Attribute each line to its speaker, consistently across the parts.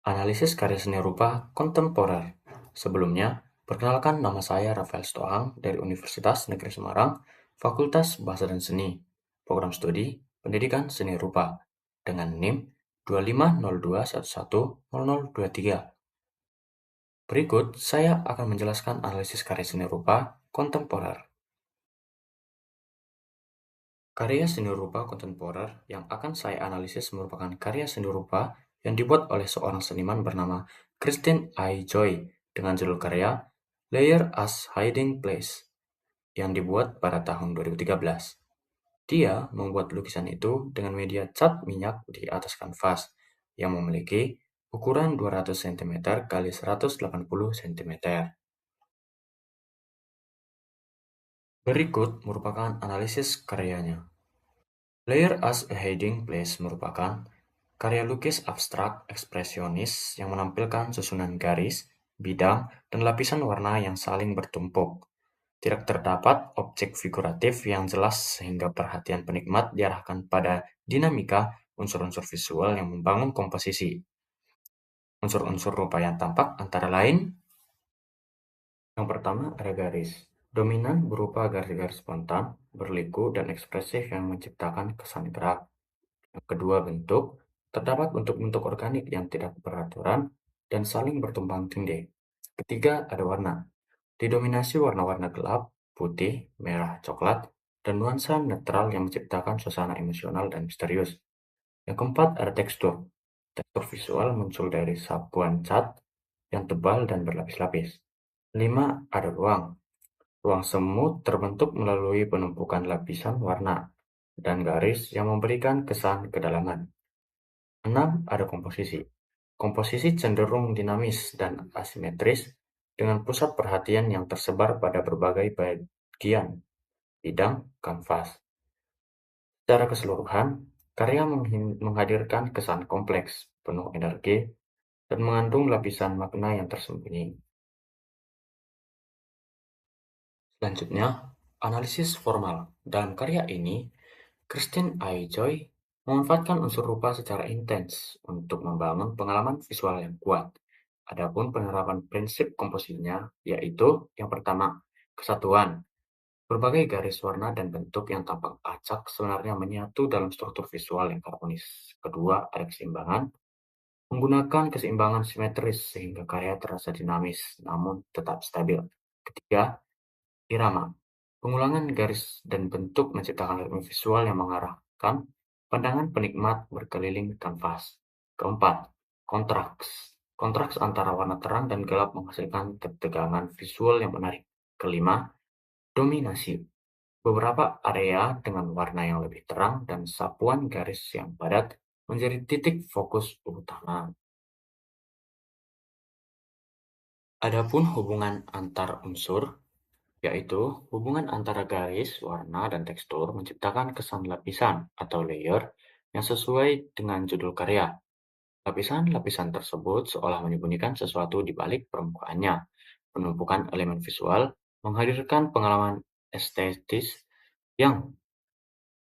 Speaker 1: Analisis karya seni rupa kontemporer. Sebelumnya, perkenalkan nama saya Rafael Stoang dari Universitas Negeri Semarang, Fakultas Bahasa dan Seni, Program Studi Pendidikan Seni Rupa, dengan NIM 25021100023. Berikut, saya akan menjelaskan analisis karya seni rupa kontemporer. Karya seni rupa kontemporer yang akan saya analisis merupakan karya seni rupa yang dibuat oleh seorang seniman bernama Christine I. Joy dengan judul karya Layer as Hiding Place yang dibuat pada tahun 2013. Dia membuat lukisan itu dengan media cat minyak di atas kanvas yang memiliki ukuran 200 cm kali 180 cm. Berikut merupakan analisis karyanya. Layer as a Hiding Place merupakan karya lukis abstrak ekspresionis yang menampilkan susunan garis, bidang, dan lapisan warna yang saling bertumpuk. Tidak terdapat objek figuratif yang jelas sehingga perhatian penikmat diarahkan pada dinamika unsur-unsur visual yang membangun komposisi. Unsur-unsur rupa yang tampak antara lain, yang pertama ada garis. Dominan berupa garis-garis spontan, berliku, dan ekspresif yang menciptakan kesan gerak. Yang kedua, bentuk. Terdapat bentuk-bentuk organik yang tidak beraturan dan saling bertumpang tindih. Ketiga, ada warna. Didominasi warna-warna gelap, putih, merah, coklat, dan nuansa netral yang menciptakan suasana emosional dan misterius. Yang keempat, ada tekstur. Tekstur visual muncul dari sapuan cat yang tebal dan berlapis-lapis. 5. Ada ruang. Ruang semu terbentuk melalui penumpukan lapisan warna dan garis yang memberikan kesan kedalaman. 6. Ada komposisi. Komposisi cenderung dinamis dan asimetris dengan pusat perhatian yang tersebar pada berbagai bagian bidang kanvas. Secara keseluruhan, karya menghadirkan kesan kompleks, penuh energi, dan mengandung lapisan makna yang tersembunyi. Selanjutnya, analisis formal. Dalam karya ini, Christine I. Joy memanfaatkan unsur rupa secara intens untuk membangun pengalaman visual yang kuat. Adapun penerapan prinsip komposisinya yaitu yang pertama, kesatuan. Berbagai garis warna dan bentuk yang tampak acak sebenarnya menyatu dalam struktur visual yang harmonis. Kedua, ada keseimbangan. Menggunakan keseimbangan simetris sehingga karya terasa dinamis namun tetap stabil. Ketiga, irama. Pengulangan garis dan bentuk menciptakan ritme visual yang mengarahkan pandangan penikmat berkeliling kanvas. Keempat, kontraks. Kontraks antara warna terang dan gelap menghasilkan ketegangan visual yang menarik. Kelima, dominasi. Beberapa area dengan warna yang lebih terang dan sapuan garis yang padat menjadi titik fokus utama. Adapun hubungan antar unsur, yaitu hubungan antara garis, warna, dan tekstur menciptakan kesan lapisan atau layer yang sesuai dengan judul karya. Lapisan-lapisan tersebut seolah menyembunyikan sesuatu di balik permukaannya. Penumpukan elemen visual menghadirkan pengalaman estetis yang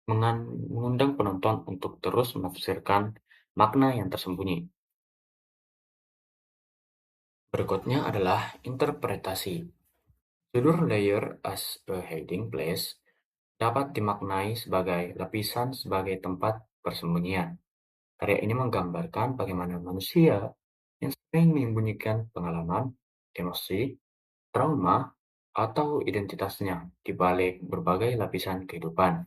Speaker 1: mengundang penonton untuk terus menafsirkan makna yang tersembunyi. Berikutnya adalah interpretasi. Judul Layer as a Hiding Place dapat dimaknai sebagai lapisan sebagai tempat persembunyian. Karya ini menggambarkan bagaimana manusia yang sering menyembunyikan pengalaman, emosi, trauma, atau identitasnya di balik berbagai lapisan kehidupan.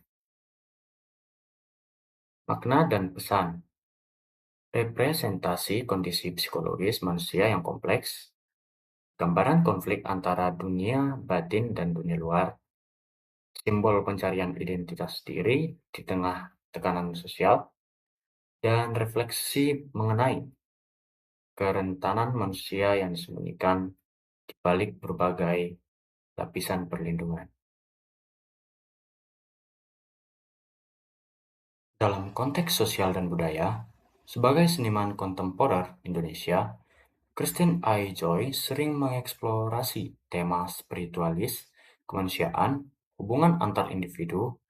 Speaker 1: Makna dan pesan. Representasi kondisi psikologis manusia yang kompleks, gambaran konflik antara dunia batin dan dunia luar, simbol pencarian identitas diri di tengah tekanan sosial, dan refleksi mengenai kerentanan manusia yang disembunyikan di balik berbagai lapisan perlindungan. Dalam konteks sosial dan budaya, sebagai seniman kontemporer Indonesia, Christine I. Joy sering mengeksplorasi tema spiritualis, kemanusiaan, hubungan antar individu,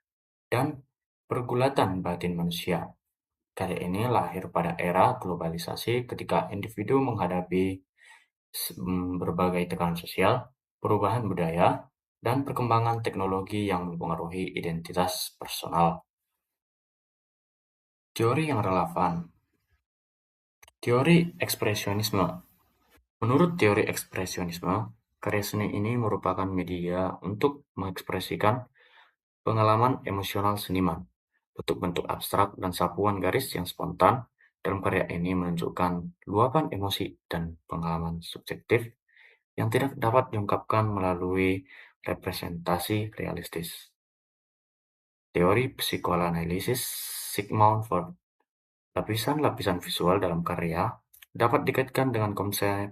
Speaker 1: dan pergulatan batin manusia. Karya ini lahir pada era globalisasi ketika individu menghadapi berbagai tekanan sosial, perubahan budaya, dan perkembangan teknologi yang mempengaruhi identitas personal. Teori yang relevan. Teori ekspresionisme. Menurut teori ekspresionisme, karya seni ini merupakan media untuk mengekspresikan pengalaman emosional seniman. Bentuk-bentuk abstrak dan sapuan garis yang spontan dalam karya ini menunjukkan luapan emosi dan pengalaman subjektif yang tidak dapat diungkapkan melalui representasi realistis. Teori psikoanalisis Sigmund Freud. Lapisan-lapisan visual dalam karya dapat dikaitkan dengan konsep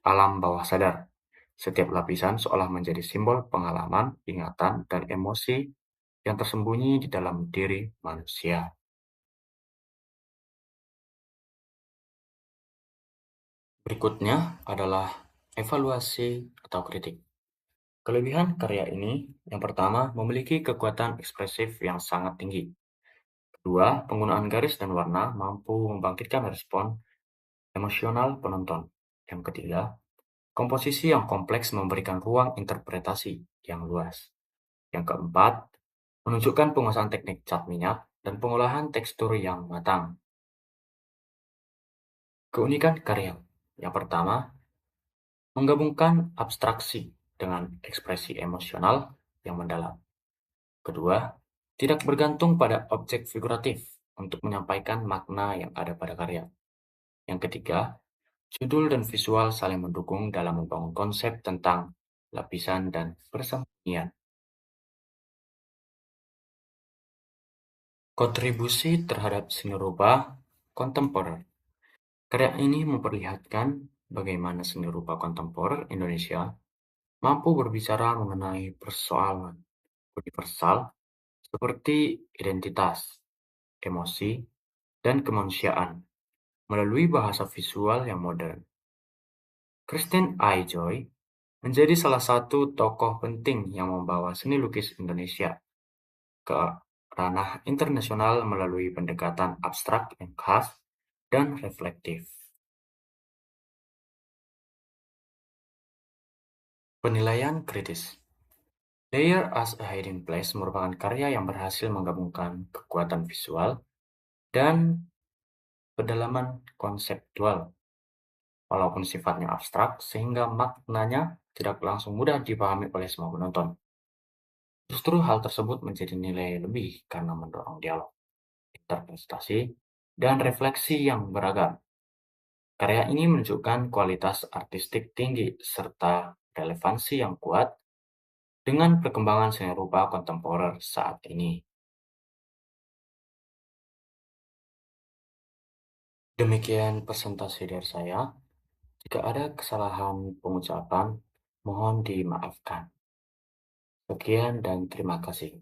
Speaker 1: alam bawah sadar. Setiap lapisan seolah menjadi simbol pengalaman, ingatan, dan emosi yang tersembunyi di dalam diri manusia. Berikutnya adalah evaluasi atau kritik. Kelebihan karya ini, yang pertama, memiliki kekuatan ekspresif yang sangat tinggi. Kedua, penggunaan garis dan warna mampu membangkitkan respon emosional penonton. Yang ketiga, komposisi yang kompleks memberikan ruang interpretasi yang luas. Yang keempat, menunjukkan penguasaan teknik cat minyak dan pengolahan tekstur yang matang. Keunikan karya. Yang pertama, menggabungkan abstraksi dengan ekspresi emosional yang mendalam. Kedua, tidak bergantung pada objek figuratif untuk menyampaikan makna yang ada pada karya. Yang ketiga, judul dan visual saling mendukung dalam membangun konsep tentang lapisan dan persembunyian. Kontribusi terhadap seni rupa kontemporer. Karya ini memperlihatkan bagaimana seni rupa kontemporer Indonesia mampu berbicara mengenai persoalan universal seperti identitas, emosi, dan kemanusiaan melalui bahasa visual yang modern. Christine Joy menjadi salah satu tokoh penting yang membawa seni lukis Indonesia ke ranah internasional melalui pendekatan abstrak yang khas dan reflektif. Penilaian kritis. Layer as a Hiding Place merupakan karya yang berhasil menggabungkan kekuatan visual dan kedalaman konseptual, walaupun sifatnya abstrak, sehingga maknanya tidak langsung mudah dipahami oleh semua penonton. Justru hal tersebut menjadi nilai lebih karena mendorong dialog, interpretasi, dan refleksi yang beragam. Karya ini menunjukkan kualitas artistik tinggi serta relevansi yang kuat dengan perkembangan seni rupa kontemporer saat ini. Demikian presentasi dari saya. Jika ada kesalahan pengucapan, mohon dimaafkan. Sekian dan terima kasih.